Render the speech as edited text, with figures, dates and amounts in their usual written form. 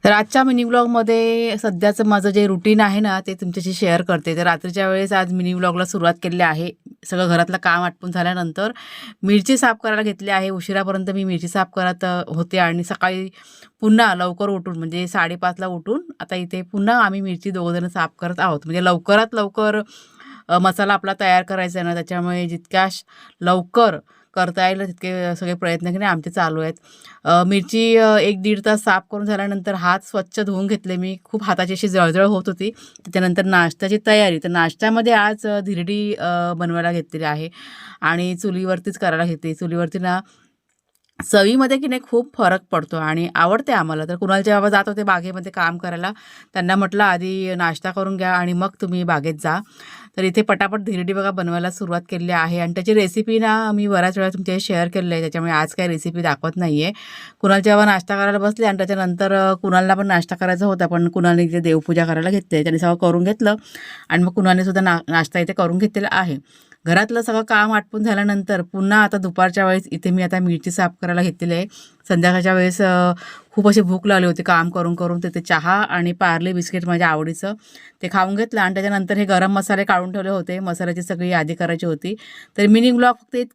तर आजच्या मिनी व्लॉगमध्ये सध्याचं माझं जे रुटीन आहे ना ते तुमच्याशी शेअर करते. तर रात्रीच्या वेळेस आज मिनी व्लॉगला सुरुवात केलेली आहे. सगळं घरातलं काम आटपून झाल्यानंतर मिरची साफ करायला घेतली आहे. उशिरापर्यंत मी मिरची साफ करत होते आणि सकाळी पुन्हा लवकर उठून म्हणजे 5:30ला उठून आता इथे पुन्हा आम्ही मिरची दोघंजण साफ करत आहोत. म्हणजे लवकरात लवकर मसाला आपला तयार करायचा आहे ना, त्याच्यामुळे जितक्या लवकर करता येईल तितके सगळे प्रयत्न केले आमचे चालू आहेत. मिरची 1-1.5 तास साफ करून झाल्यानंतर हात स्वच्छ धुवून घेतले मी. खूप हाताची अशी जळजळ होत होती. त्याच्यानंतर नाश्त्याची तयारी. तर नाश्त्यामध्ये आज धिरडी बनवायला घेतलेली आहे आणि चुलीवरतीच करायला घेतली. चुलीवरती ना चवीमध्ये की नाही खूप फरक पडतो आणि आवडते आम्हाला. तर कुणाल जेव्हा जात होते बागेमध्ये काम करायला, त्यांना म्हटलं आधी नाश्ता करून घ्या आणि मग तुम्ही बागेत जा. तर इथे पटापट धिरडी बघा बनवायला सुरुवात केलेली आहे आणि त्याची रेसिपी ना मी बऱ्याच वेळा तुमच्याशी शेअर केलेली आहे. त्याच्यामुळे आज काही रेसिपी दाखवत नाही आहे. कुणाल जेव्हा नाश्ता करायला बसले आणि त्याच्यानंतर कुणालला पण नाश्ता करायचा होता, पण कुणालने इथे देवपूजा करायला घेतली. त्याने सगळं करून घेतलं आणि मग कुणालने सुद्धा नाश्ता इथे करून घेतलेला आहे. घरातलं सगळं काम आटपून झाल्यानंतर पुन्हा आता दुपारच्या वेळेस इथे मी आता मिरची साफ करायला घेतलेली आहे. संध्याकाळच्या वेळेस खूप अशी भूक लागली होती काम करून करून. तिथे चहा आणि पार्ले बिस्किट माझ्या आवडीचं ते खाऊन घेतलं आणि त्याच्यानंतर हे गरम मसाले काढून ठेवले होते. मसाल्याची सगळी यादी करायची होती. तर मिनी ब्लॉग फक्त